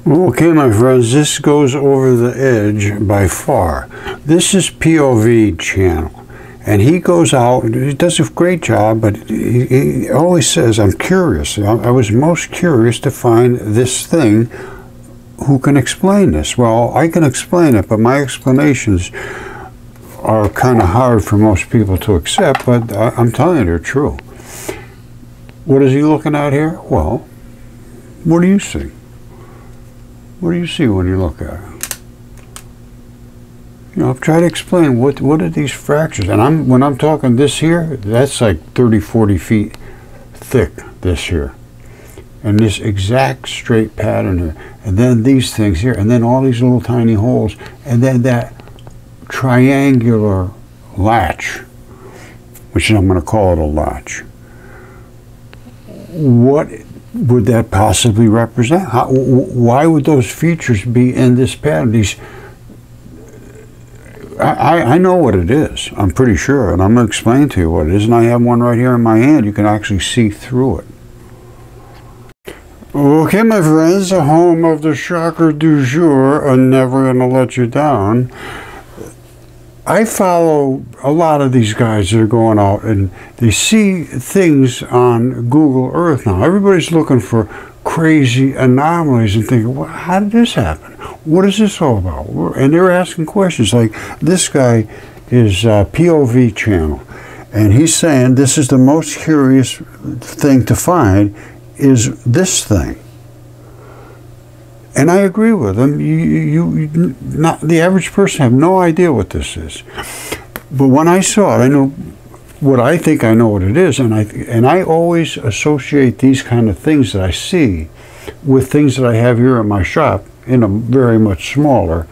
Okay, my friends, this goes over the edge by far. This is POV channel, and he goes out, he does a great job, but he always says, I'm curious. I was most curious to find this thing. Who can explain this? Well, I can explain it, but my explanations are kind of hard for most people to accept, but I'm telling you, they're true. What is he looking at here? Well, what do you see? What do you see when you look at it? You know, I've tried to explain what are these fractures, and when I'm talking this here, that's like 30, 40 feet thick, this here, and this exact straight pattern here, and then these things here, and then all these little tiny holes, and then that triangular latch, which I'm going to call it a latch. What would that possibly represent? Why would those features be in this pattern? I know what it is, I'm pretty sure, and I'm going to explain to you what it is, and I have one right here in my hand. You can actually see through it. Okay, my friends, the home of the shocker du jour, I'm never going to let you down. I follow a lot of these guys that are going out and they see things on Google Earth now. Everybody's looking for crazy anomalies and thinking, well, how did this happen? What is this all about? And they're asking questions like, this guy is POV channel, and he's saying this is the most curious thing to find is this thing. And I agree with him. Not the average person have no idea what this is. But when I saw it, I know what I think I know what it is, and I always associate these kind of things that I see with things that I have here in my shop in a very much smaller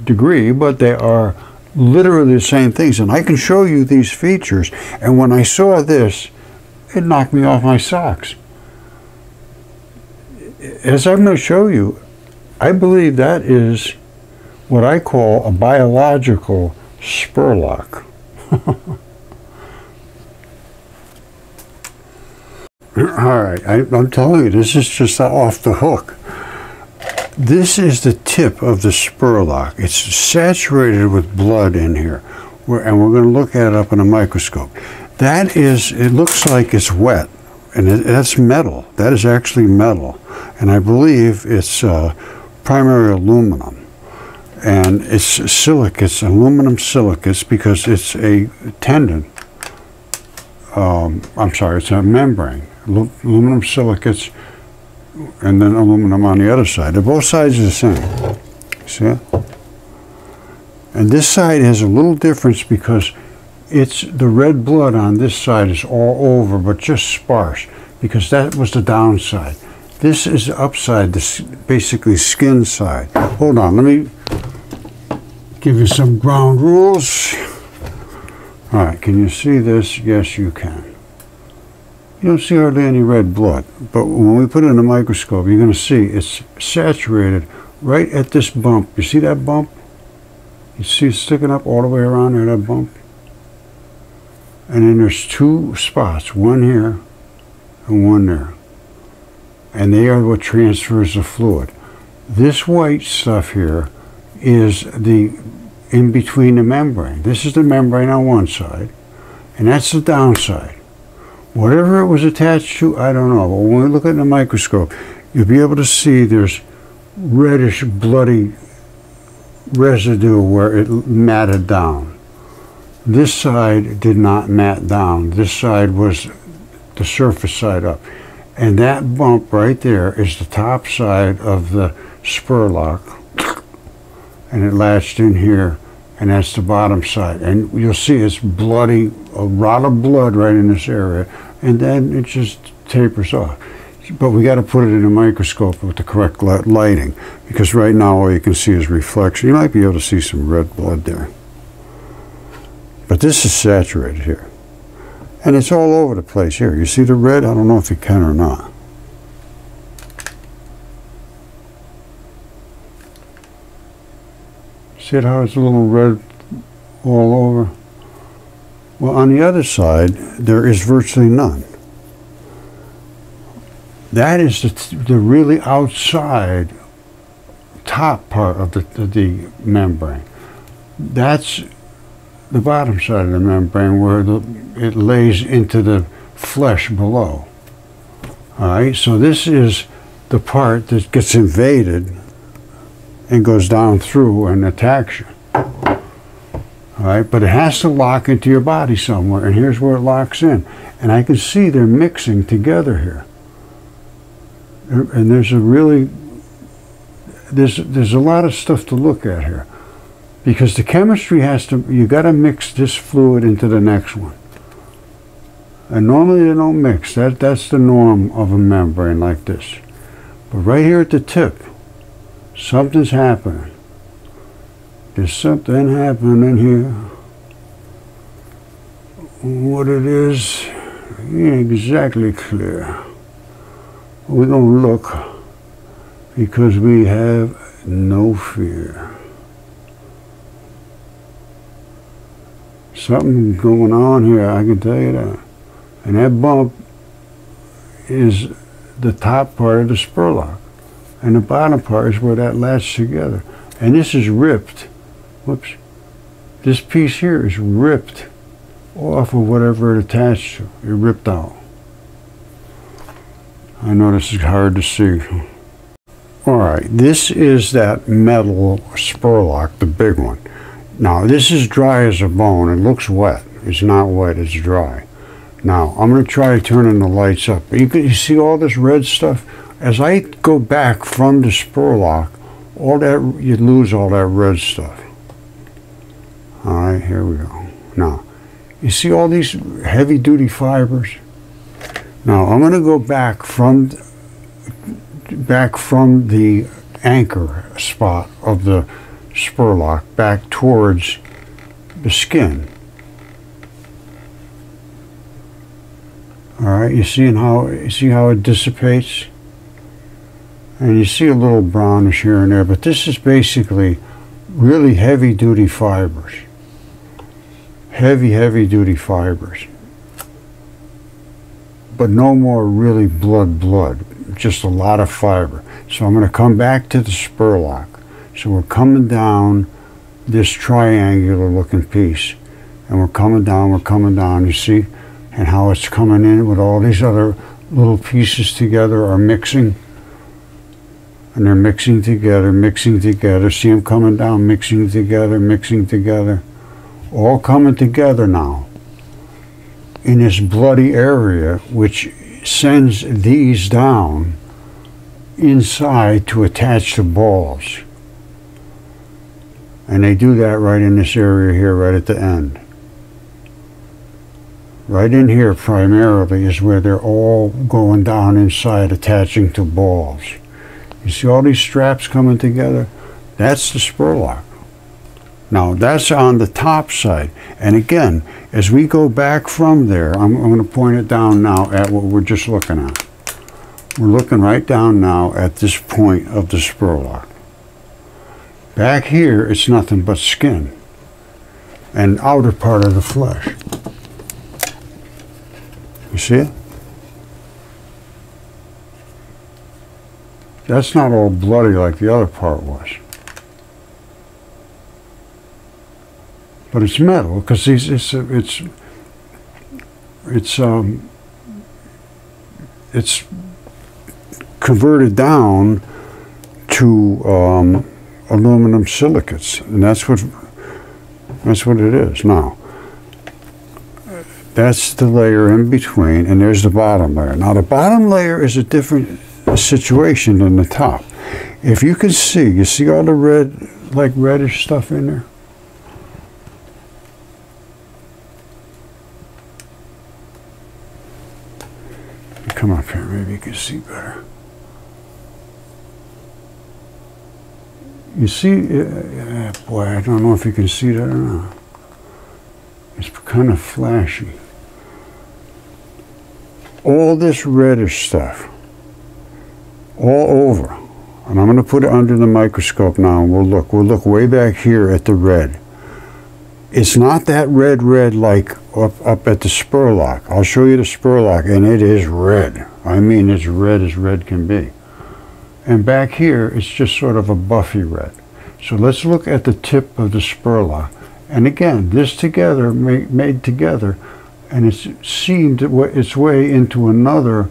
degree, but they are literally the same things. And I can show you these features, and when I saw this, it knocked me off my socks. As I'm going to show you, I believe that is what I call a biological spurlock. All right, I'm telling you, this is just off the hook. This is the tip of the spurlock. It's saturated with blood in here, and we're going to look at it up in a microscope. That is, it looks like it's wet, and that's metal. That is actually metal. And I believe it's primary aluminum, and it's silicates, aluminum silicates, because it's a tendon. I'm sorry, it's a membrane. Aluminum silicates, and then aluminum on the other side. They're both sides are the same. See it? And this side has a little difference because it's the red blood on this side is all over, but just sparse, because that was the downside. This is the upside, basically skin side. Hold on, let me give you some ground rules. All right, can you see this? Yes, you can. You don't see hardly any red blood, but when we put it in a microscope, you're going to see it's saturated right at this bump. You see that bump? You see it sticking up all the way around there, that bump? And then there's two spots, one here and one there. And they are what transfers the fluid. This white stuff here is the in between the membrane. This is the membrane on one side, and that's the downside. Whatever it was attached to, I don't know, but when we look at the microscope, you'll be able to see there's reddish, bloody residue where it matted down. This side did not mat down. This side was the surface side up. And that bump right there is the top side of the spurlock, and it latched in here, and that's the bottom side. And you'll see it's bloody, a lot of blood right in this area, and then it just tapers off. But we got to put it in a microscope with the correct lighting, because right now all you can see is reflection. You might be able to see some red blood there. But this is saturated here. And it's all over the place here. You see the red? I don't know if you can or not. See how it's a little red all over? Well, on the other side, there is virtually none. that is the really outside top part of the membrane. That's the bottom side of the membrane where it lays into the flesh below. All right, so this is the part that gets invaded and goes down through and attacks you. All right, but it has to lock into your body somewhere, and here's where it locks in. And I can see they're mixing together here. And there's a lot of stuff to look at here, because the chemistry you got to mix this fluid into the next one. And normally they don't mix. That's the norm of a membrane like this. But right here at the tip, something's happening. There's something happening here. What it is ain't exactly clear. We're going to look, because we have no fear. Something going on here, I can tell you that. And that bump is the top part of the spurlock. And the bottom part is where that latches together. And this is ripped. Whoops. This piece here is ripped off of whatever it attached to. It ripped out. I know this is hard to see. Alright, this is that metal spurlock, the big one. Now, this is dry as a bone. It looks wet. It's not wet, it's dry. Now, I'm going to try turning the lights up. You see all this red stuff? As I go back from the spurlock, you lose all that red stuff. Alright, here we go. Now, you see all these heavy-duty fibers? Now, I'm going to go back from the anchor spot of the spurlock back towards the skin. All right, you see how it dissipates, and you see a little brownish here and there, but this is basically really heavy-duty fibers. Heavy-duty fibers. But no more really blood, just a lot of fiber. So I'm going to come back to the spurlock. So we're coming down this triangular looking piece, and we're coming down, you see, and how it's coming in with all these other little pieces together are mixing, and they're mixing together, see them coming down, mixing together, all coming together now in this bloody area, which sends these down inside to attach to balls. And they do that right in this area here, right at the end. Right in here primarily is where they're all going down inside, attaching to balls. You see all these straps coming together? That's the spurlock. Now that's on the top side. And again, as we go back from there, I'm going to point it down now at what we're just looking at. We're looking right down now at this point of the spurlock. Back here, it's nothing but skin and outer part of the flesh. You see it? That's not all bloody like the other part was. But it's metal, because it's converted down to aluminum silicates, and that's what it is. Now, that's the layer in between, and there's the bottom layer. Now, the bottom layer is a different situation than the top. If you can see, you see all the red, like reddish stuff in there? Come up here, maybe you can see better. You see, boy, I don't know if you can see that or not. It's kind of flashy. All this reddish stuff, all over. And I'm going to put it under the microscope now, and we'll look way back here at the red. It's not that red like up at the spurlock. I'll show you the spurlock, and it is red. I mean, it's red as red can be. And back here, it's just sort of a buffy red. So let's look at the tip of the spurlock. And again, this together, made together, and it's seamed its way into another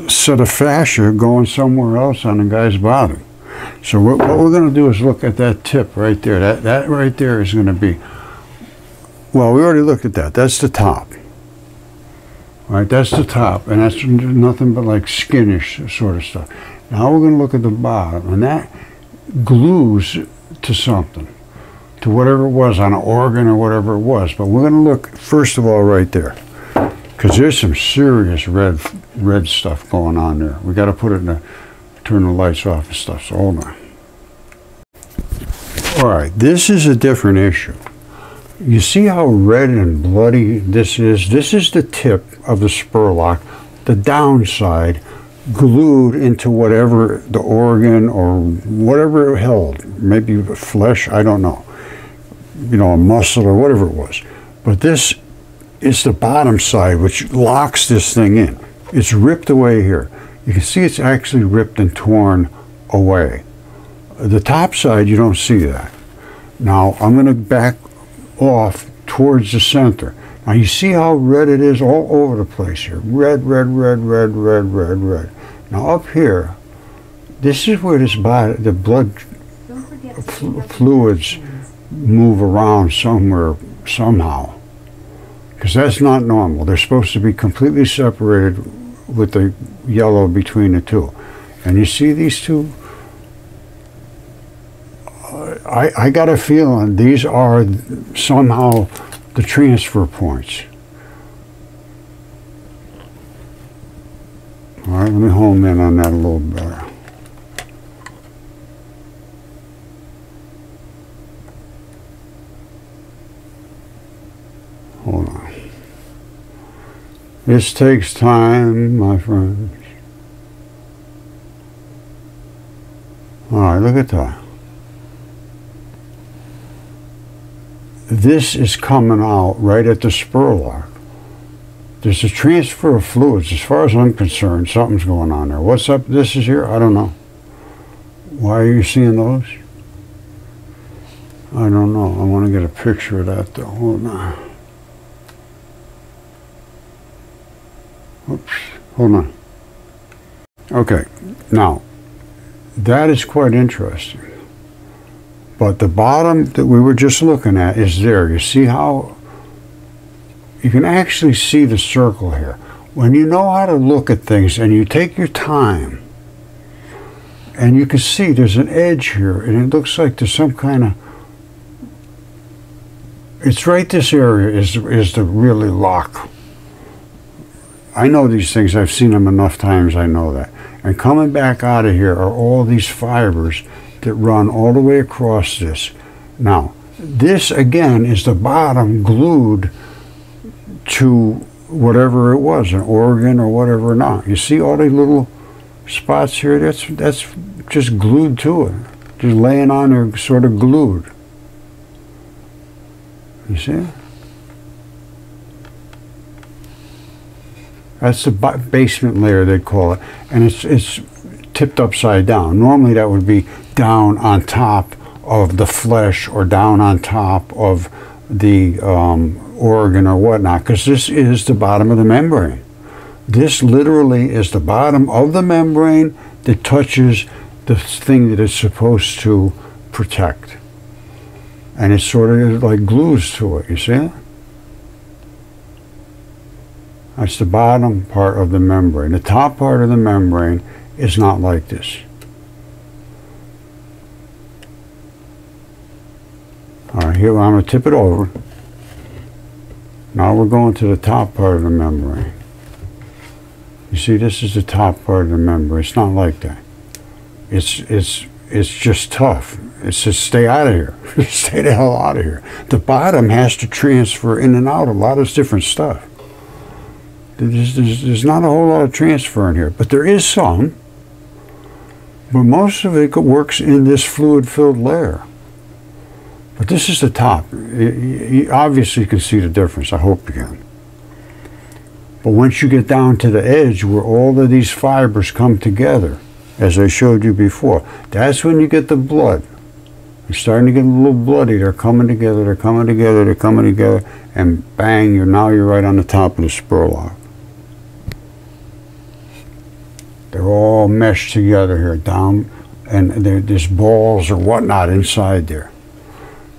set of fascia going somewhere else on the guy's bottom. So what we're going to do is look at that tip right there. That right there is going to be, well, we already looked at that. That's the top. All right, that's the top, and that's nothing but like skinish sort of stuff. Now we're going to look at the bottom, and that glues to something, to whatever it was, on an organ or whatever it was. But we're going to look, first of all, right there, because there's some serious red stuff going on there. We got to put it in the, turn the lights off and stuff, so hold on. All right, this is a different issue. You see how red and bloody this is? This is the tip of the spurlock, the downside, glued into whatever the organ or whatever it held, maybe flesh, I don't know, you know, a muscle or whatever it was. But this is the bottom side, which locks this thing in. It's ripped away here. You can see it's actually ripped and torn away. The top side, you don't see that. Now, I'm going to back off towards the center. Now, you see how red it is all over the place here. Red, red, red, red, red, red, red. Now, up here, this is where this body, the blood fluids move around somewhere, somehow. Because that's not normal. They're supposed to be completely separated with the yellow between the two. And you see these two? I got a feeling these are somehow the transfer points. All right, let me home in on that a little better. Hold on. This takes time, my friends. All right, look at that. This is coming out right at the spurlock. There's a transfer of fluids. As far as I'm concerned, something's going on there. What's up? This is here? I don't know. Why are you seeing those? I don't know. I want to get a picture of that, though. Hold on. Oops. Hold on. Okay. Now, that is quite interesting. But the bottom that we were just looking at is there. You see how you can actually see the circle here. When you know how to look at things and you take your time, and you can see there's an edge here, and it looks like there's some kind of, it's right, this area is the really lock. I know these things. I've seen them enough times. I know that. And coming back out of here are all these fibers that run all the way across this. Now, this again is the bottom glued to whatever it was, an organ or whatever not. You see all the little spots here? That's just glued to it. Just laying on there, sort of glued. You see? That's the basement layer, they call it. And it's tipped upside down. Normally that would be down on top of the flesh or down on top of the organ or whatnot, because this is the bottom of the membrane. This literally is the bottom of the membrane that touches the thing that it's supposed to protect. And it sort of like glues to it, you see it? That's the bottom part of the membrane. The top part of the membrane is not like this. All right, here I'm going to tip it over. Now we're going to the top part of the membrane. You see, this is the top part of the membrane. It's not like that. It's just tough. It's just stay out of here. Stay the hell out of here. The bottom has to transfer in and out a lot of different stuff. There's not a whole lot of transfer in here, but there is some. But most of it works in this fluid-filled layer. But this is the top. You obviously can see the difference. I hope you can. But once you get down to the edge where all of these fibers come together, as I showed you before, that's when you get the blood. You're starting to get a little bloody. They're coming together, they're coming together, they're coming together, and bang, now you're right on the top of the spur log. They're all meshed together here, down, and there's balls or whatnot inside there.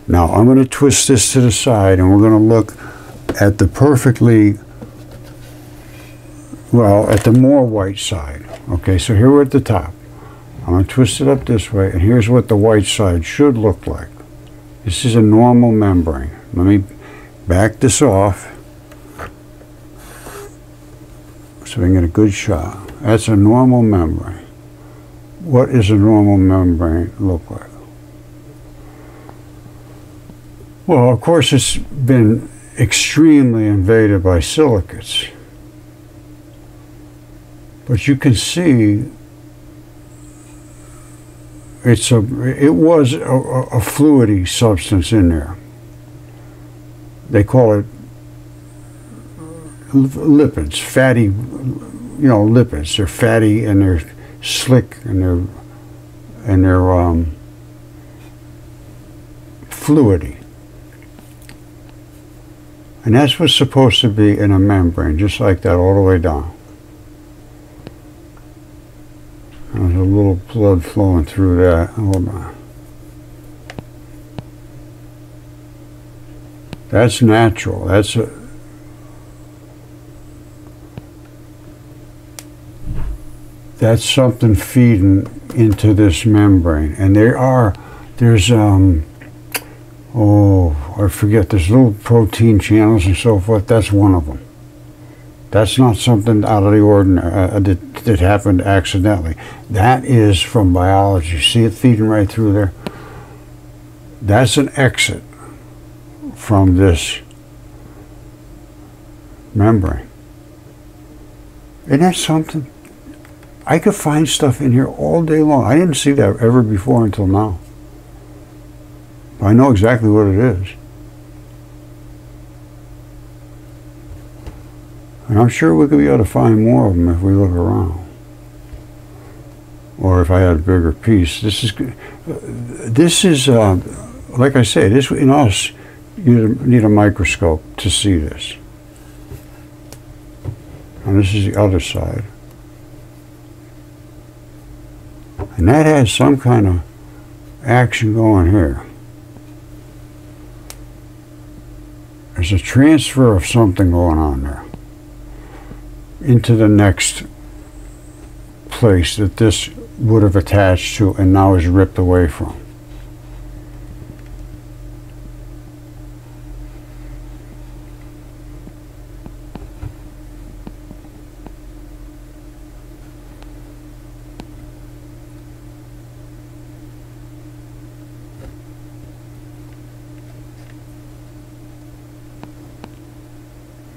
Now, I'm going to twist this to the side, and we're going to look at the perfectly, well, at the more white side. Okay, so here we're at the top. I'm going to twist it up this way, and here's what the white side should look like. This is a normal membrane. Let me back this off so we can get a good shot. That's a normal membrane. What does a normal membrane look like? Well, of course, it's been extremely invaded by silicates. But you can see it was a fluidy substance in there. They call it lipids, fatty, lipids. They're fatty and they're slick and they're fluidy. And that's what's supposed to be in a membrane, just like that, all the way down. There's a little blood flowing through that. Hold on. That's natural. That's something feeding into this membrane. And there's I forget, there's little protein channels and so forth. That's one of them. That's not something out of the ordinary that happened accidentally. That is from biology. See it feeding right through there? That's an exit from this membrane. Isn't that something? I could find stuff in here all day long. I didn't see that ever before until now. But I know exactly what it is. And I'm sure we could be able to find more of them if we look around. Or if I had a bigger piece. This is like I say, in us, you need a microscope to see this. And this is the other side. And that has some kind of action going here. There's a transfer of something going on there into the next place that this would have attached to and now is ripped away from.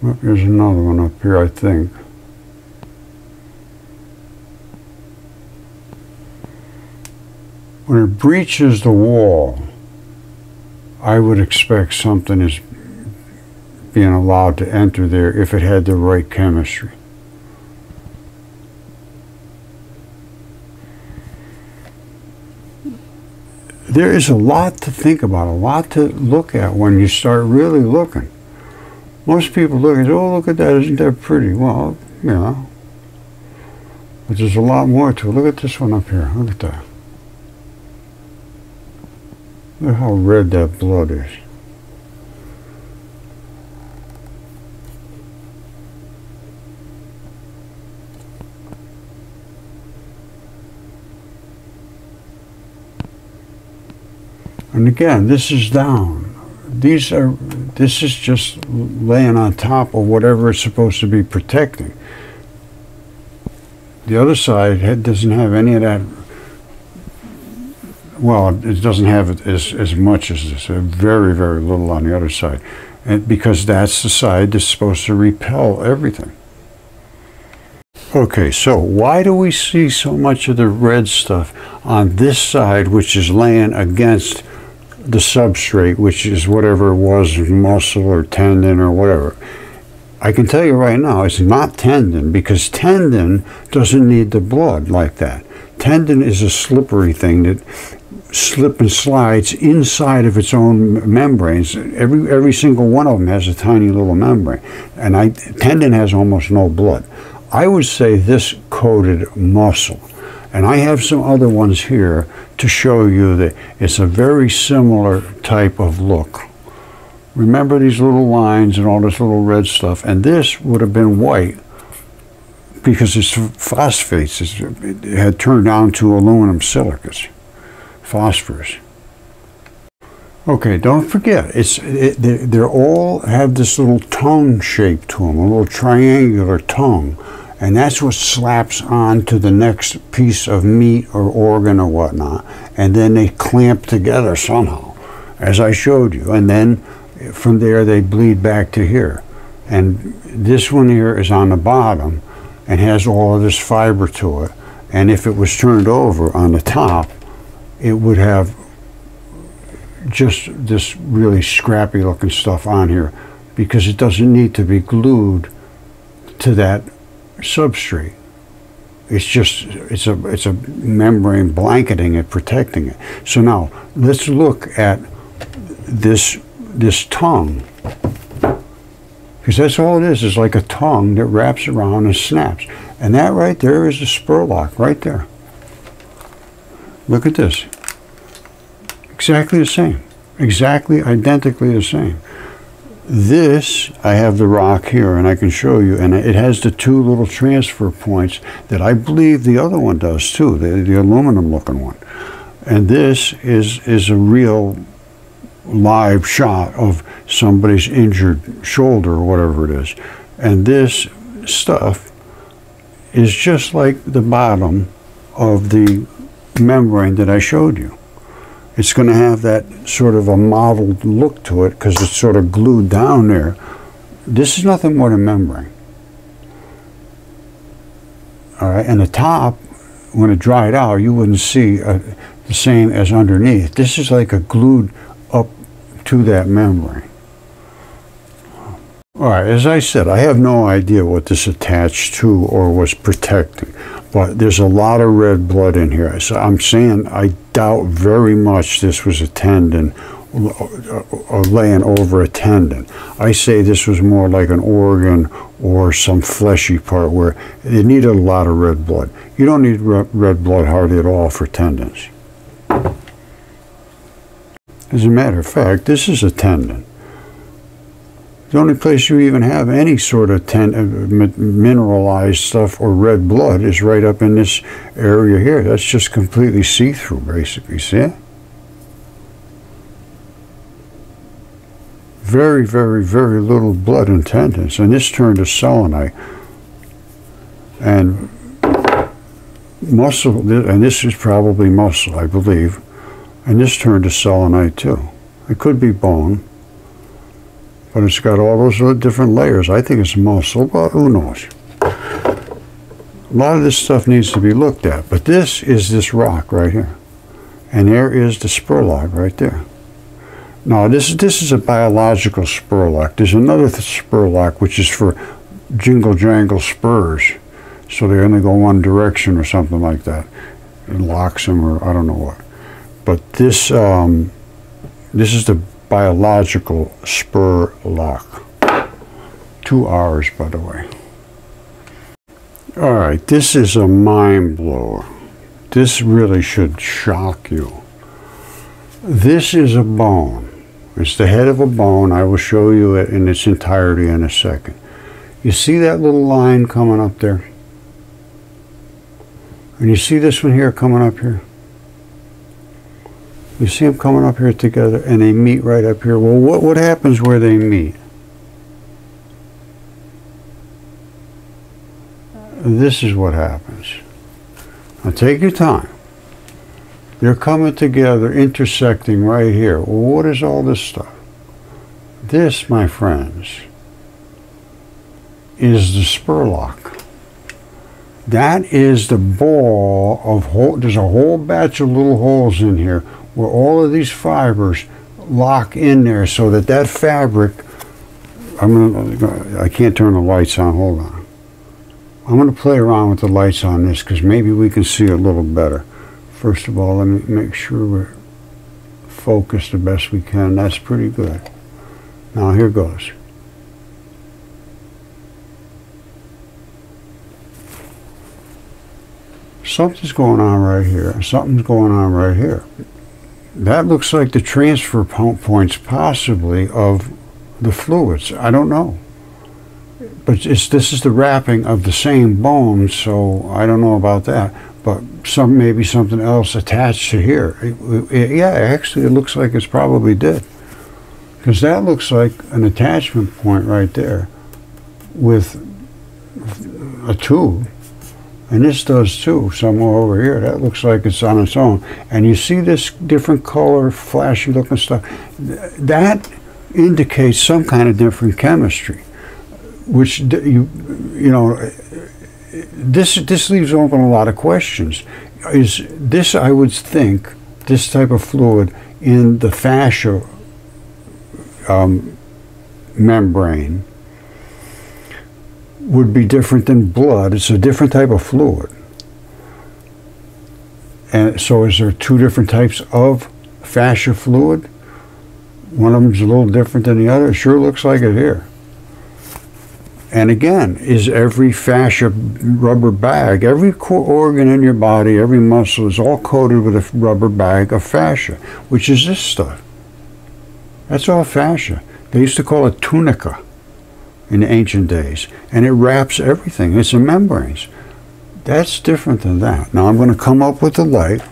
Well, here's another one up here, I think. When it breaches the wall, I would expect something is being allowed to enter there if it had the right chemistry. There is a lot to think about, a lot to look at when you start really looking. Most people look and say, oh, look at that, isn't that pretty? Well, yeah. But there's a lot more to it. Look at this one up here. Look at that. Look how red that blood is. And again, this is down. This is just laying on top of whatever it's supposed to be protecting. The other side doesn't have any of that. Well, it doesn't have as much as this. Very, very little on the other side. And because that's the side that's supposed to repel everything. Okay, so why do we see so much of the red stuff on this side, which is laying against the substrate, which is whatever it was, muscle or tendon or whatever? I can tell you right now, it's not tendon, because tendon doesn't need the blood like that. Tendon is a slippery thing that slips and slides inside of its own membranes. Every single one of them has a tiny little membrane, and tendon has almost no blood. I would say this coated muscle, and I have some other ones here to show you that it's a very similar type of look. Remember these little lines and all this little red stuff, and this would have been white because it's phosphates. It had turned down to aluminum silicates, phosphorus. Okay, don't forget, they all have this little tongue shape to them, a little triangular tongue, and that's what slaps onto the next piece of meat or organ or whatnot, and then they clamp together somehow, as I showed you, and then from there they bleed back to here. And this one here is on the bottom and has all of this fiber to it, and if it was turned over on the top, it would have just this really scrappy looking stuff on here, because it doesn't need to be glued to that substrate. It's a membrane blanketing it, protecting it. So now let's look at this tongue, because that's all it is like a tongue that wraps around and snaps. And that right there is the spur lock right there. Look at this. Exactly the same. Exactly identically the same. This, I have the rock here, and I can show you, and it has the two little transfer points that I believe the other one does too, the aluminum looking one. And this is a real live shot of somebody's injured shoulder or whatever it is. And this stuff is just like the bottom of the membrane that I showed you. It's going to have that sort of a mottled look to it because it's sort of glued down there. This is nothing more than membrane. All right, and the top, when it dried out, you wouldn't see the same as underneath. This is like a glued up to that membrane. All right, as I said, I have no idea what this attached to or was protecting, but there's a lot of red blood in here. So I'm saying I doubt very much this was a tendon or laying over a tendon. I say this was more like an organ or some fleshy part where it needed a lot of red blood. You don't need red blood hardly at all for tendons. As a matter of fact, this is a tendon. The only place you even have any sort of mineralized stuff or red blood is right up in this area here. That's just completely see-through, basically. See it? Very, very, very little blood in tendons. And this turned to selenite. And muscle, and this is probably muscle, I believe. And this turned to selenite too. It could be bone, but it's got all those different layers. I think it's muscle, but who knows? A lot of this stuff needs to be looked at, but this is this rock right here. And there is the spur lock right there. Now, this is a biological spur lock. There's another spur lock, which is for jingle-jangle spurs. So they only go one direction or something like that. It locks them, or I don't know what. But this is the biological spur lock. 2 R's, by the way. All right, this is a mind blower. This really should shock you. This is a bone. It's the head of a bone. I will show you it in its entirety in a second. You see that little line coming up there? And you see this one here coming up here? You see them coming up here together, and they meet right up here. Well, what happens where they meet? This is what happens. Now take your time. They're coming together, intersecting right here. Well, what is all this stuff? This, my friends, is the spur lock. That is the ball of there's a whole batch of little holes in here where all of these fibers lock in there so that fabric I can't turn the lights on, hold on. I'm going to play around with the lights on this because maybe we can see a little better. First of all, let me make sure we're focused the best we can. That's pretty good. Now here goes. Something's going on right here. Something's going on right here. That looks like the transfer points possibly of the fluids. I don't know. But this is the wrapping of the same bone, so I don't know about that. But maybe something else attached to here. Yeah, actually it looks like it's probably did. Because that looks like an attachment point right there with a tube. And this does too, somewhere over here. That looks like it's on its own. And you see this different color, flashy looking stuff. That indicates some kind of different chemistry, which, you know, this leaves open a lot of questions. Is this, I would think, this type of fluid in the fascia membrane would be different than blood? It's a different type of fluid. And so is there two different types of fascia fluid? One of them's a little different than the other. It sure looks like it here. And again, is every fascia rubber bag, every organ in your body, every muscle is all coated with a rubber bag of fascia, which is this stuff. That's all fascia. They used to call it tunica in the ancient days, and it wraps everything. It's in membranes. That's different than that. Now I'm going to come up with the light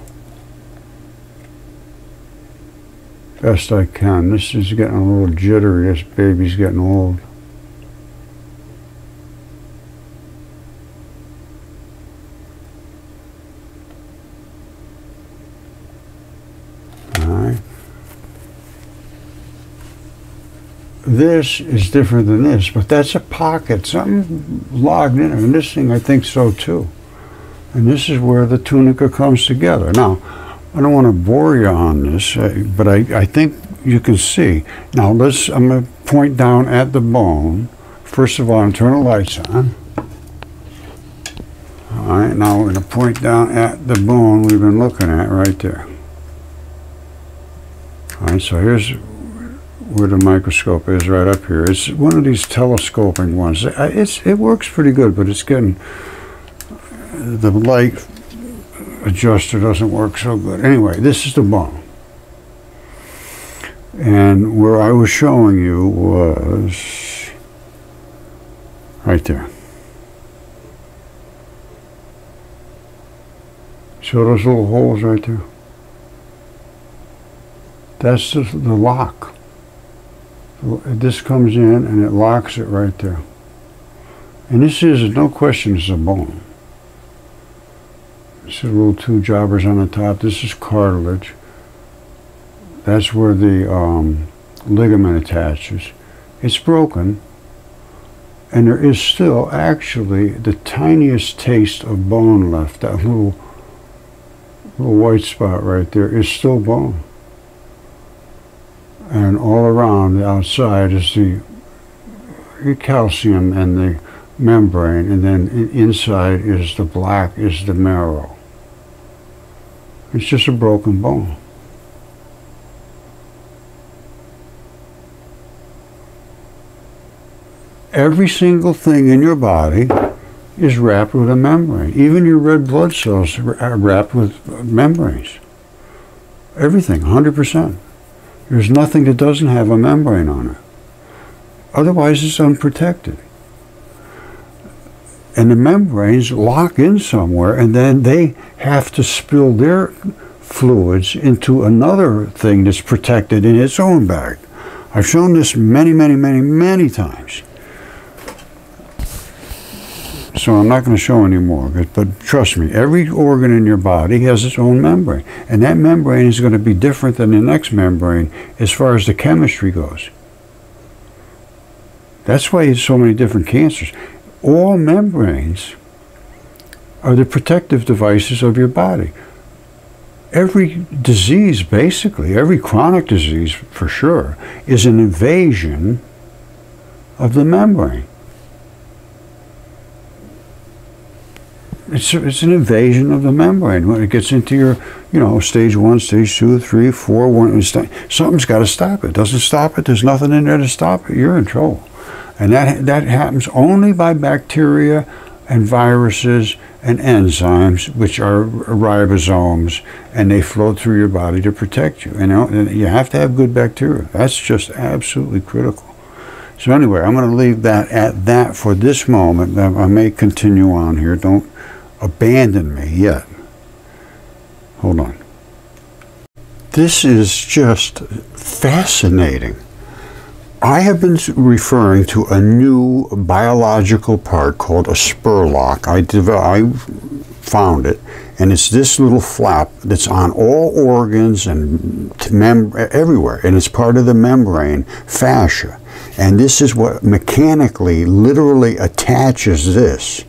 best I can. This is getting a little jittery. This baby's getting old. This is different than this, but that's a pocket, something logged in it, and this thing I think so too. And this is where the tunica comes together. Now, I don't want to bore you on this, but I think you can see. Now I'm going to point down at the bone. First of all, I'm going to turn the lights on. All right, now we're going to point down at the bone we've been looking at right there. All right, so here's where the microscope is, right up here. It's one of these telescoping ones. It works pretty good, but it's getting, the light adjuster doesn't work so good. Anyway, this is the bone. And where I was showing you was right there. See all those little holes right there? That's the lock. This comes in and it locks it right there. And this is, no question, it's a bone. This is little two jobbers on the top. This is cartilage. That's where the ligament attaches. It's broken, and there is still actually the tiniest taste of bone left. That little white spot right there is still bone. And all around the outside is the calcium and the membrane, and then inside is the black, is the marrow. It's just a broken bone. Every single thing in your body is wrapped with a membrane. Even your red blood cells are wrapped with membranes. Everything, 100%. There's nothing that doesn't have a membrane on it. Otherwise, it's unprotected. And the membranes lock in somewhere, and then they have to spill their fluids into another thing that's protected in its own bag. I've shown this many, many, many, many times. So I'm not going to show any more, but trust me, every organ in your body has its own membrane. And that membrane is going to be different than the next membrane as far as the chemistry goes. That's why there's so many different cancers. All membranes are the protective devices of your body. Every disease, basically, every chronic disease for sure, is an invasion of the membrane. It's an invasion of the membrane. When it gets into your, you know, stage 1, stage 2, 3, 4, 1, something's got to stop it. Doesn't stop it, there's nothing in there to stop it, you're in trouble. And that happens only by bacteria and viruses and enzymes, which are ribosomes, and they flow through your body to protect you. And you have to have good bacteria. That's just absolutely critical. So anyway, I'm going to leave that at that for this moment. I may continue on here. Don't abandon me yet. Hold on. This is just fascinating. I have been referring to a new biological part called a spurlock. I found it, and it's this little flap that's on all organs and everywhere, and it's part of the membrane fascia. And this is what mechanically, literally attaches this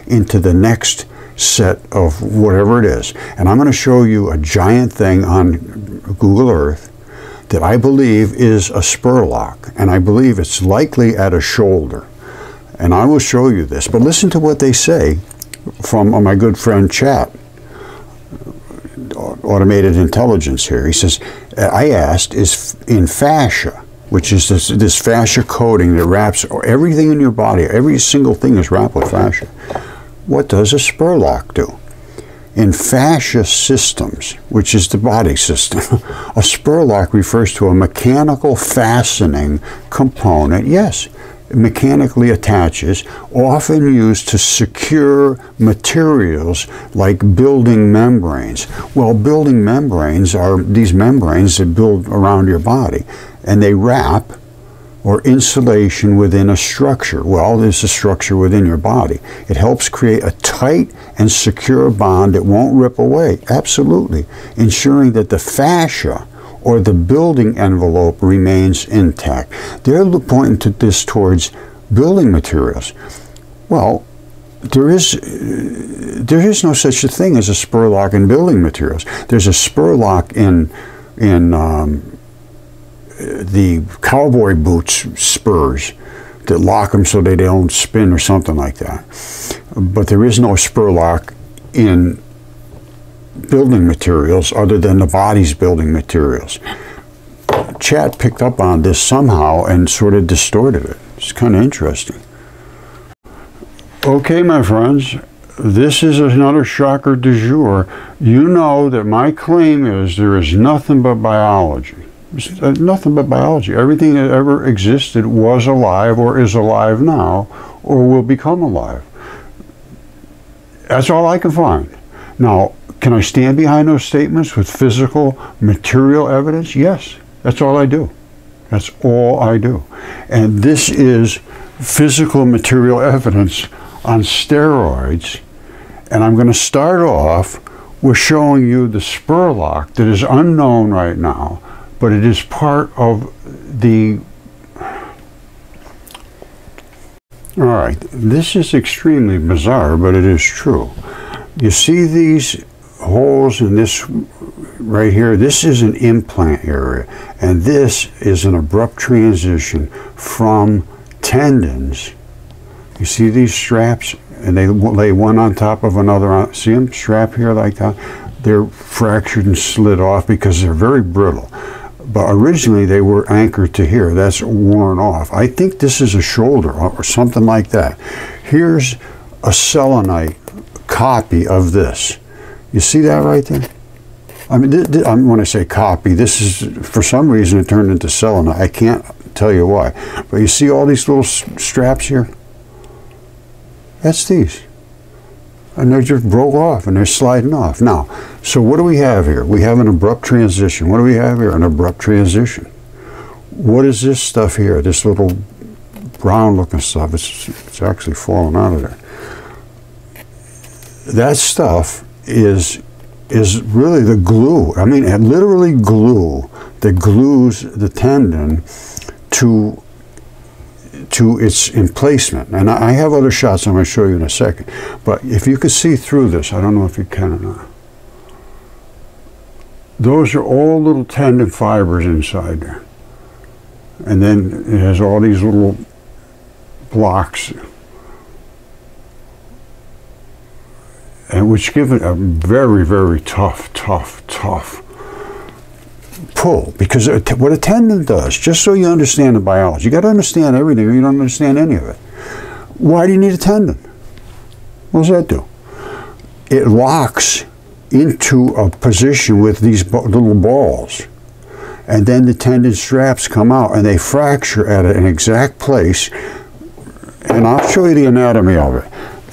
into the next set of whatever it is. And I'm going to show you a giant thing on Google Earth that I believe is a spurlock, and I believe it's likely at a shoulder. And I will show you this, but listen to what they say from my good friend Chat, Automated Intelligence here. He says, I asked, is in fascia, which is this fascia coating that wraps everything in your body, every single thing is wrapped with fascia. What does a spurlock do? In fascia systems, which is the body system, a spurlock refers to a mechanical fastening component, yes, mechanically attaches, often used to secure materials like building membranes. Well, building membranes are these membranes that build around your body, and they wrap or insulation within a structure. Well, there's a structure within your body. It helps create a tight and secure bond that won't rip away, absolutely, ensuring that the fascia or the building envelope remains intact. They're pointing to this towards building materials. Well, there is no such a thing as a spurlock in building materials. There's a spurlock in the cowboy boots spurs that lock them so they don't spin or something like that. But there is no spurlock in building materials other than the body's building materials. Chat picked up on this somehow and sort of distorted it. It's kind of interesting. Okay, my friends, this is another shocker du jour. You know that my claim is there is nothing but biology. Nothing but biology. Everything that ever existed was alive or is alive now or will become alive. That's all I can find. Now, can I stand behind those statements with physical, material evidence? Yes, that's all I do. That's all I do. And this is physical material evidence on steroids. And I'm going to start off with showing you the spurlock that is unknown right now, but it is part of the... All right, this is extremely bizarre, but it is true. You see these holes in this right here? This is an implant area, and this is an abrupt transition from tendons. You see these straps, and they lay one on top of another. See them strap here like that? They're fractured and slid off because they're very brittle. But originally they were anchored to here. That's worn off. I think this is a shoulder or something like that. Here's a selenite copy of this. You see that right there? I mean, when I say copy, this is, for some reason, it turned into selenite. I can't tell you why. But you see all these little straps here? That's these. And they just broke off and they're sliding off. Now, so what do we have here? We have an abrupt transition. What do we have here? An abrupt transition. What is this stuff here? This little brown looking stuff. It's actually falling out of there. That stuff is really the glue. I mean, literally glue that glues the tendon to its emplacement. And I have other shots I'm going to show you in a second. But if you can see through this, I don't know if you can or not. Those are all little tendon fibers inside there. And then it has all these little blocks, and which give it a very, very tough pull. Because what a tendon does, just so you understand the biology, you got to understand everything or you don't understand any of it. Why do you need a tendon? What does that do? It locks into a position with these little balls, and then the tendon straps come out and they fracture at an exact place, and I'll show you the anatomy of it.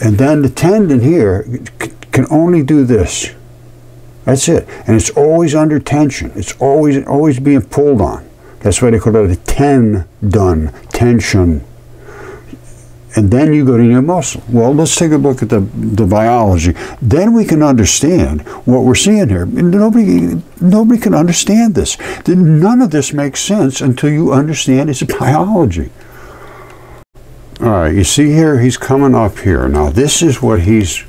And then the tendon here can only do this. That's it. And it's always under tension. It's always being pulled on. That's why they call it a tendon, tension. And then you go to your muscle. Well, let's take a look at the biology. Then we can understand what we're seeing here. Nobody can understand this. None of this makes sense until you understand its biology. All right, you see here, he's coming up here. Now, this is what he's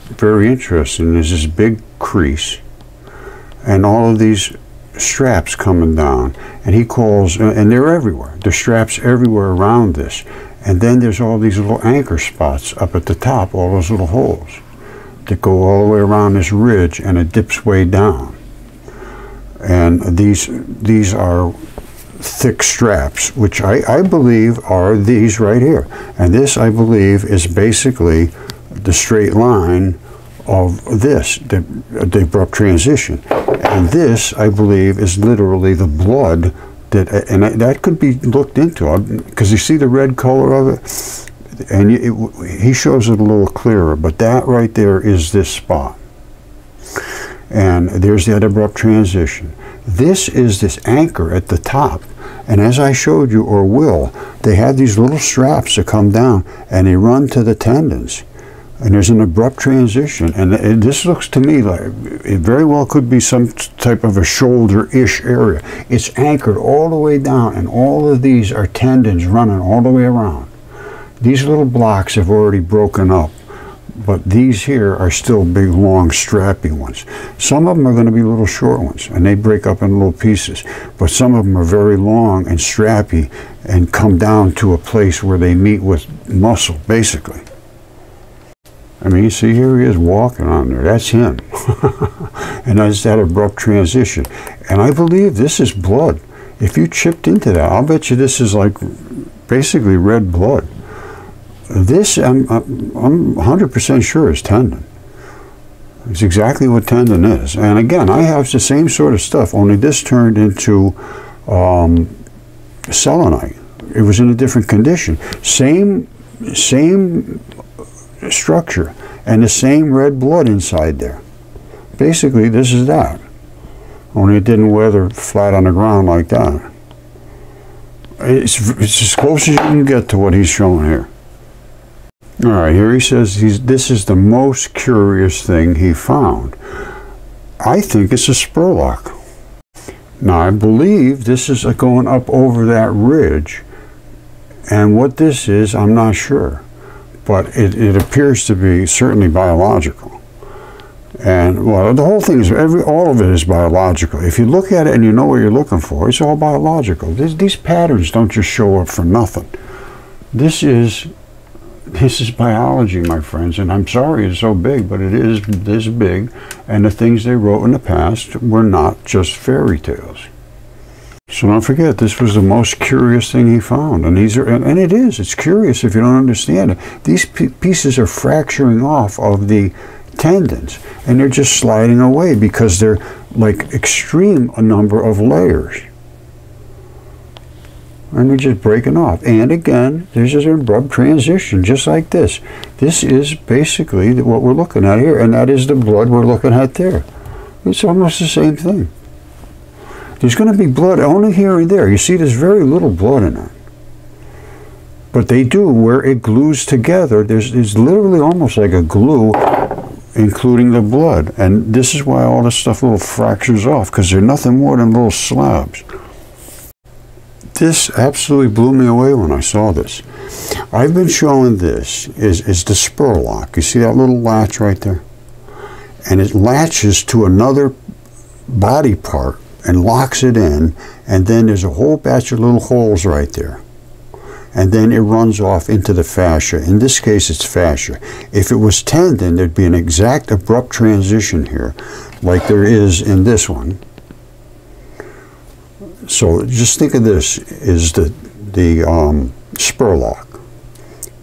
very interested in, is this big crease and all of these straps coming down. And he calls, and they're everywhere. There's straps everywhere around this. And then there's all these little anchor spots up at the top, all those little holes that go all the way around this ridge, and it dips way down. And these are thick straps, which I believe are these right here. And this, I believe, is basically the straight line of this, the abrupt transition. And this, I believe, is literally the blood and that could be looked into, because you see the red color of it, and he shows it a little clearer, but that right there is this spot. And there's that abrupt transition. This is this anchor at the top, and as I showed you, or will, they have these little straps that come down and they run to the tendons. And there's an abrupt transition, and this looks to me like it very well could be some type of a shoulder-ish area. It's anchored all the way down, and all of these are tendons running all the way around. These little blocks have already broken up, but these here are still big, long, strappy ones. Some of them are going to be little short ones, and they break up in little pieces. But some of them are very long and strappy and come down to a place where they meet with muscle, basically. I mean, you see here he is walking on there. That's him. And that's that abrupt transition. And I believe this is blood. If you chipped into that, I'll bet you this is like basically red blood. This, I'm 100% sure is tendon. It's exactly what tendon is. And again, I have the same sort of stuff, only this turned into selenite. It was in a different condition. Same structure and the same red blood inside there. Basically, this is that. Only it didn't weather flat on the ground like that. It's as close as you can get to what he's showing here. All right, here he says this is the most curious thing he found. I think it's a spurlock. Now, I believe this is going up over that ridge, and what this is, I'm not sure. But it appears to be certainly biological. And, well, the whole thing is, all of it is biological. If you look at it and you know what you're looking for, it's all biological. These patterns don't just show up for nothing. This is biology, my friends, and I'm sorry it's so big, but it is this big, and the things they wrote in the past were not just fairy tales. So don't forget, this was the most curious thing he found, and it's curious if you don't understand it. These pieces are fracturing off of the tendons, and they're just sliding away because they're like extreme a number of layers. And they're just breaking off. And again, there's just an abrupt transition, just like this. This is basically what we're looking at here, and that is the blood we're looking at there. It's almost the same thing. There's going to be blood only here and there. You see, there's very little blood in it. But they do, where it glues together, there's literally almost like a glue, including the blood. And this is why all this stuff little fractures off, because they're nothing more than little slabs. This absolutely blew me away when I saw this. I've been showing this is the spurlock. You see that little latch right there? And it latches to another body part and locks it in, and then there's a whole batch of little holes right there. and then it runs off into the fascia. In this case, it's fascia. If it was tendon, there'd be an exact abrupt transition here, like there is in this one. So just think of this as the spur lock.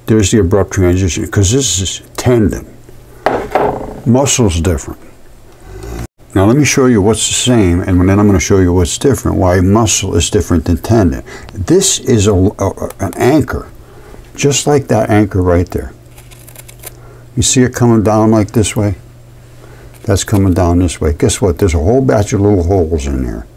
There's the abrupt transition, because this is tendon. Muscle's different. Now let me show you what's the same, and then I'm going to show you what's different, why muscle is different than tendon. This is an anchor, just like that anchor right there. You see it coming down like this way? That's coming down this way. Guess what? There's a whole batch of little holes in here.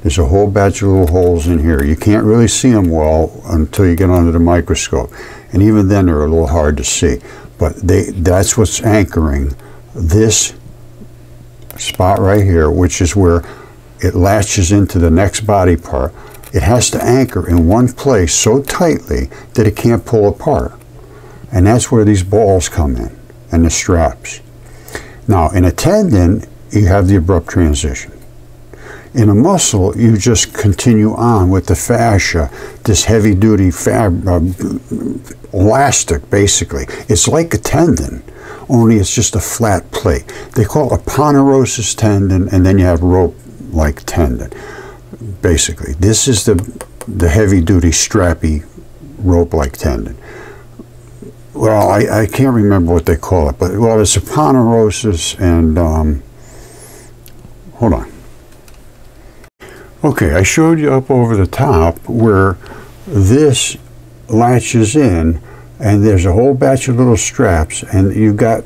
There's a whole batch of little holes in here. You can't really see them well until you get under the microscope. And even then they're a little hard to see. But that's what's anchoring this spot right here, which is where it latches into the next body part. It has to anchor in one place so tightly that it can't pull apart. And that's where these balls come in, and the straps. Now, in a tendon, you have the abrupt transition. In a muscle, you just continue on with the fascia, this heavy-duty elastic, basically. It's like a tendon, only it's just a flat plate. They call it a ponerosis tendon, and then you have rope-like tendon, basically. This is the heavy-duty, strappy, rope-like tendon. Well, I can't remember what they call it, but, well, it's a ponerosis, and, hold on. Okay, I showed you up over the top where this latches in, and there's a whole batch of little straps, and you've got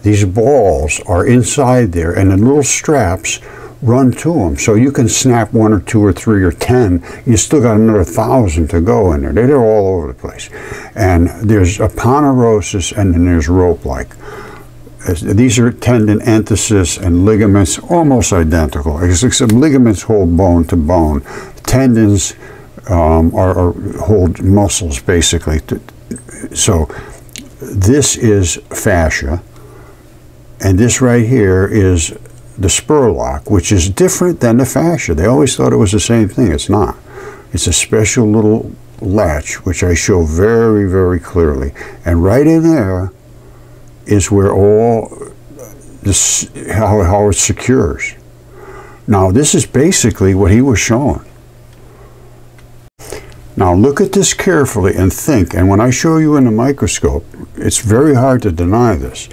these balls are inside there, and the little straps run to them. So you can snap 1 or 2 or 3 or 10. You still got another 1,000 to go in there. They're all over the place. And there's a ponerosis, and then there's rope-like. These are tendon entasis and ligaments, almost identical, except ligaments hold bone to bone. Tendons hold muscles, basically. So this is fascia, and this right here is the spur lock, which is different than the fascia. They always thought it was the same thing. It's not. It's a special little latch, which I show very, very clearly. And right in there is where all this, how it secures. Now this is basically what he was showing. Now look at this carefully and think, and when I show you in the microscope, it's very hard to deny this.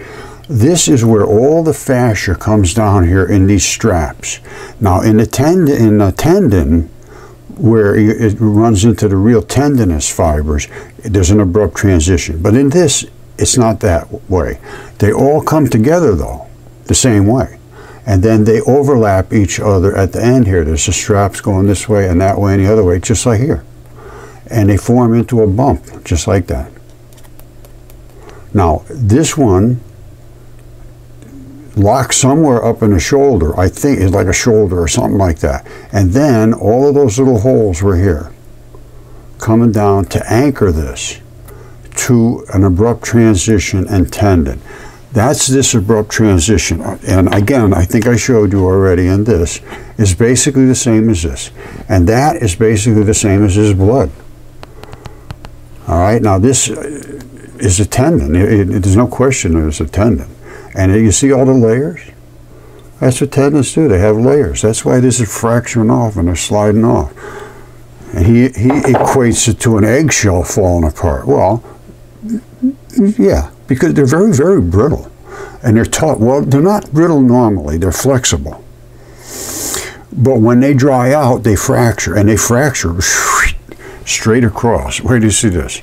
This is where all the fascia comes down here in these straps. Now in the tendon, where it runs into the real tendinous fibers, there's an abrupt transition. But in this, it's not that way. They all come together though, the same way. And then they overlap each other at the end here. There's the straps going this way and that way and the other way, just like here. And they form into a bump, just like that. Now, this one locks somewhere up in the shoulder. I think it's like a shoulder or something like that. And then all of those little holes were here, coming down to anchor this to an abrupt transition and tendon. That's this abrupt transition. And again, I think I showed you already in this, is basically the same as this. And that is basically the same as his blood. All right, now this is a tendon. There's no question it's a tendon. And you see all the layers? That's what tendons do. They have layers. That's why this is fracturing off and they're sliding off. And he equates it to an eggshell falling apart. Well, yeah, because they're very, very brittle. And they're taut. Well, they're not brittle normally. They're flexible. But when they dry out, they fracture. And they fracture straight across. Where do you see this?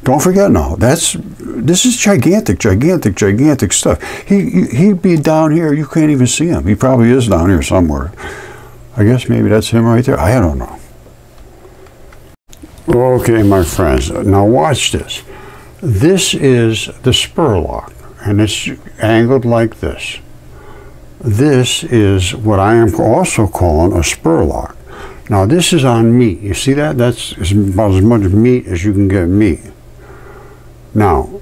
Don't forget now, this is gigantic, gigantic, gigantic stuff. He'd be down here, you can't even see him. He probably is down here somewhere. I guess maybe that's him right there. I don't know. Okay, my friends, now watch this. This is the spur lock, and it's angled like this. This is what I am also calling a spur lock. Now this is on meat. You see that? That's about as much meat as you can get meat. Now,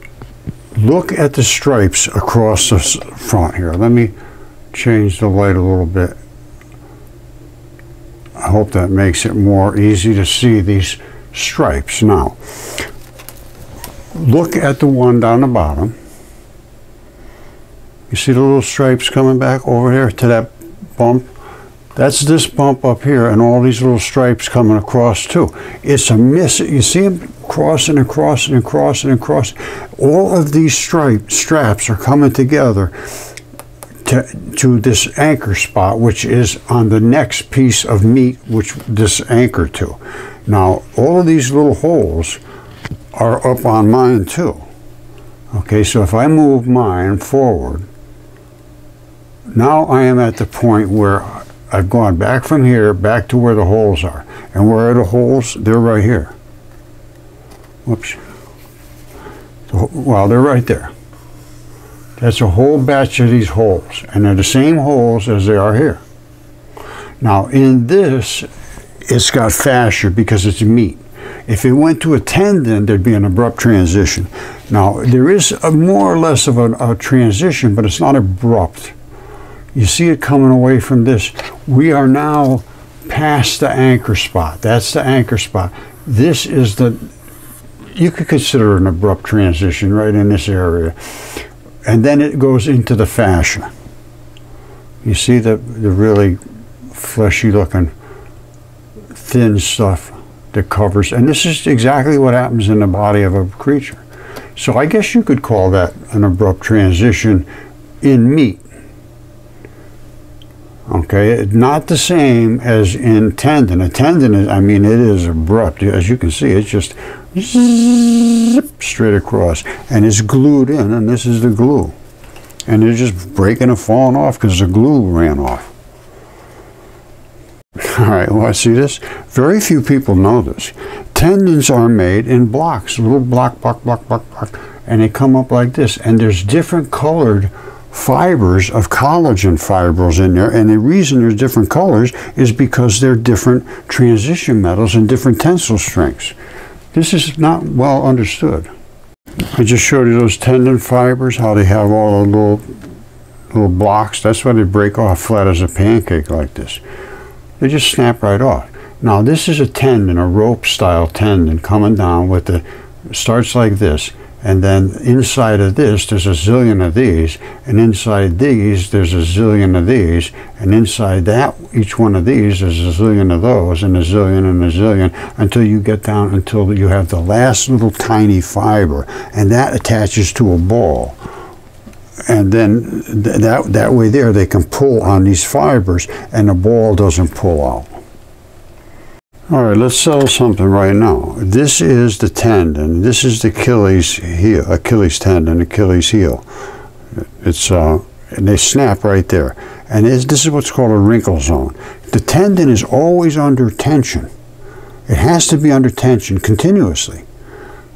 look at the stripes across the front here. Let me change the light a little bit. I hope that makes it more easy to see these stripes. Now, look at the one down the bottom. You see the little stripes coming back over here to that bump? That's this bump up here, and all these little stripes coming across too. It's a miss. You see them crossing and crossing and crossing and crossing. All of these straps are coming together to this anchor spot, which is on the next piece of meat which this anchor to. Now, all of these little holes are up on mine too. Okay, so if I move mine forward, now I am at the point where I've gone back from here, back to where the holes are. And where are the holes? They're right here. Whoops. Well, they're right there. That's a whole batch of these holes. And they're the same holes as they are here. Now, in this, it's got fascia because it's meat. If it went to a tendon, there'd be an abrupt transition. Now, there is more or less of a transition, but it's not abrupt. You see it coming away from this. We are now past the anchor spot. That's the anchor spot. This is the, you could consider an abrupt transition right in this area. And then it goes into the fascia. You see the really fleshy looking thin stuff that covers, and this is exactly what happens in the body of a creature. So I guess you could call that an abrupt transition in meat. Okay, not the same as in tendon. A tendon is, I mean, it is abrupt. As you can see, it's just zip straight across, and it's glued in, and this is the glue. And they're just breaking and falling off because the glue ran off. All right, well, I see this. Very few people know this. Tendons are made in blocks, little block, and they come up like this. And there's different colored fibers of collagen fibrils in there, and the reason there's different colors is because they're different transition metals and different tensile strengths. This is not well understood. I just showed you those tendon fibers, how they have all the little blocks. That's why they break off flat as a pancake like this. They just snap right off. Now this is a tendon, a rope style tendon coming down with the, starts like this. And then inside of this, there's a zillion of these, and inside these, there's a zillion of these, and inside that, each one of these, there's a zillion of those, and a zillion and a zillion, until you get down, until you have the last little tiny fiber, and that attaches to a ball. And then that way there, they can pull on these fibers, and the ball doesn't pull out. All right, let's settle something right now. This is the tendon. This is the Achilles heel, Achilles tendon, Achilles heel. It's and they snap right there. And this is what's called a wrinkle zone. The tendon is always under tension. It has to be under tension continuously.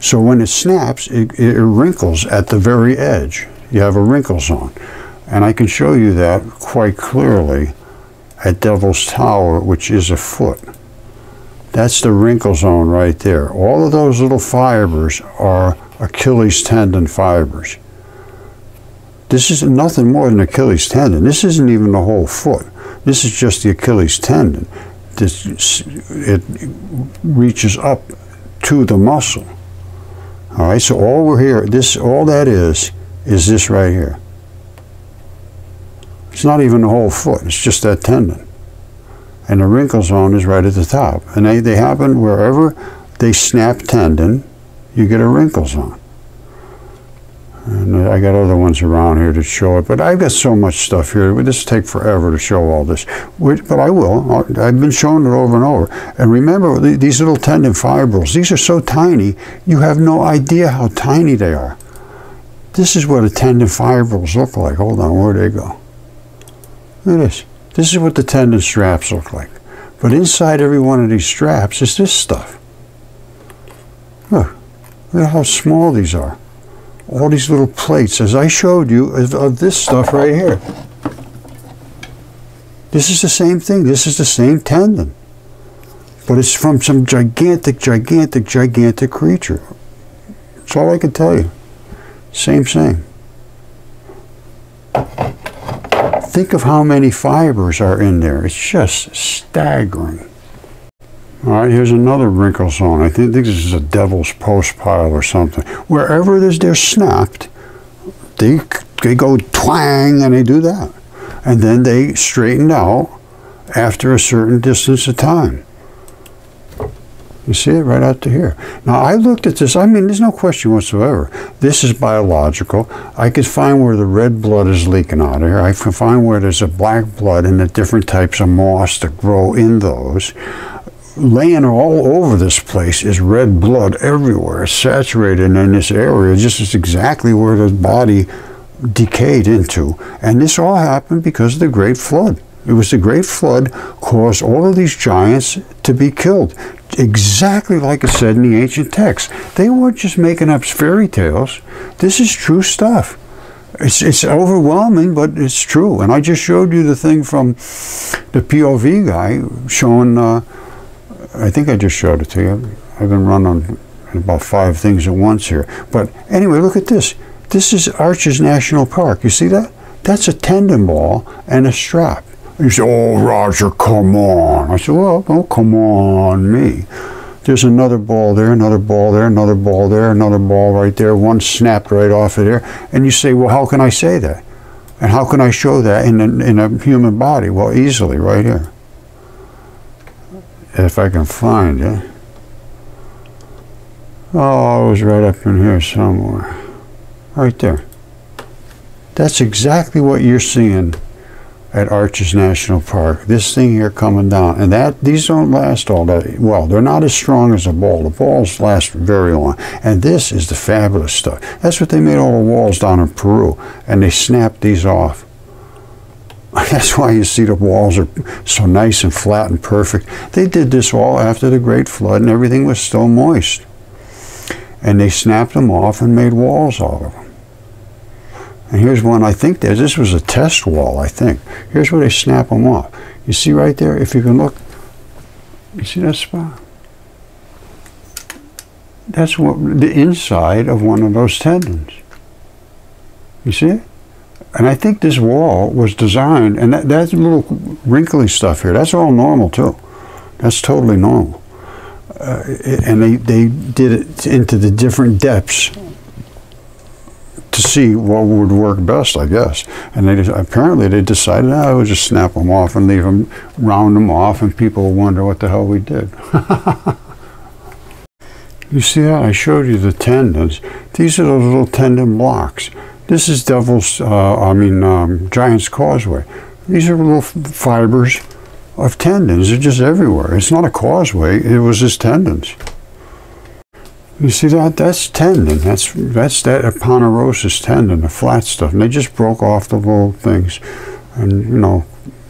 So when it snaps, it wrinkles at the very edge. You have a wrinkle zone. And I can show you that quite clearly at Devil's Tower, which is a foot. That's the wrinkle zone right there. All of those little fibers are Achilles tendon fibers. This is nothing more than Achilles tendon. This isn't even the whole foot. This is just the Achilles tendon. It reaches up to the muscle. All right, so all we're here, all that is this right here. It's not even the whole foot, it's just that tendon. And the wrinkle zone is right at the top. And they happen wherever they snap tendon, you get a wrinkle zone. And I got other ones around here to show it, but I've got so much stuff here. It would just take forever to show all this. But I will. I've been showing it over and over. And remember, these little tendon fibrils, these are so tiny, you have no idea how tiny they are. This is what a tendon fibrils look like. Hold on, where'd they go? Look at this. This is what the tendon straps look like. But inside every one of these straps is this stuff. Look at how small these are. All these little plates, as I showed you, of this stuff right here. This is the same thing. This is the same tendon. But it's from some gigantic, gigantic, gigantic creature. That's all I can tell you. Same. Think of how many fibers are in there. It's just staggering. All right, here's another wrinkle zone. I think this is a devil's post pile or something. Wherever they're snapped, they go twang, and they do that. And then they straighten out after a certain distance of time. You see it right out to here. Now, I looked at this. I mean, there's no question whatsoever. This is biological. I could find where the red blood is leaking out of here. I can find where there's a black blood and the different types of moss that grow in those. Laying all over this place is red blood everywhere. It's saturated in this area. Just is exactly where the body decayed into. And this all happened because of the Great Flood. It was the Great Flood caused all of these giants to be killed. Exactly like it said in the ancient texts. They weren't just making up fairy tales. This is true stuff. It's overwhelming, but it's true. And I just showed you the thing from the POV guy showing, I think I just showed it to you. I've been running about 5 things at once here. But anyway, look at this. This is Arches National Park. You see that? That's a tendon ball and a strap. You say, oh, Roger, come on. I said, well, don't come on me. There's another ball there, another ball there, another ball there, another ball right there. One snapped right off of there. And you say, well, how can I say that? And how can I show that in a human body? Well, easily, right here. If I can find it. Oh, it was right up in here somewhere. Right there. That's exactly what you're seeing at Arches National Park. This thing here coming down. And these don't last all that well. They're not as strong as a ball. The balls last very long. And this is the fabulous stuff. That's what they made all the walls down in Peru. And they snapped these off. That's why you see the walls are so nice and flat and perfect. They did this all after the Great Flood and everything was still moist. And they snapped them off and made walls out of them. And here's one, I think this was a test wall, I think. Here's where they snap them off. You see right there, if you can look, you see that spot? That's the inside of one of those tendons. You see it? And I think this wall was designed, and that little wrinkly stuff here, that's all normal too. That's totally normal. And they did it into the different depths to see what would work best, I guess. And apparently they decided, I would just snap them off and leave them, round them off, and people will wonder what the hell we did. You see how I showed you the tendons? These are those little tendon blocks. This is Giant's Causeway. These are little fibers of tendons. They're just everywhere. It's not a causeway. It was just tendons. You see that? That's tendon. That's that aponeurosis tendon, the flat stuff. And they just broke off the little things and,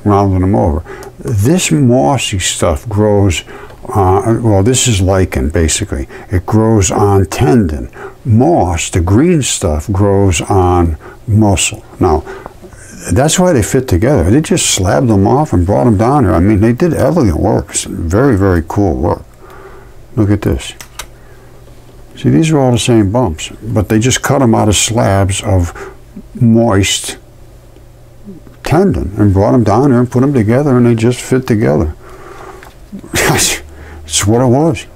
rounded them over. This mossy stuff grows, well, this is lichen, basically. It grows on tendon. Moss, the green stuff, grows on muscle. Now, that's why they fit together. They just slabbed them off and brought them down here. I mean, they did elegant work. It's very, very cool work. Look at this. See, these are all the same bumps, but they just cut them out of slabs of moist tendon and brought them down here and put them together, and they just fit together. It's what it was.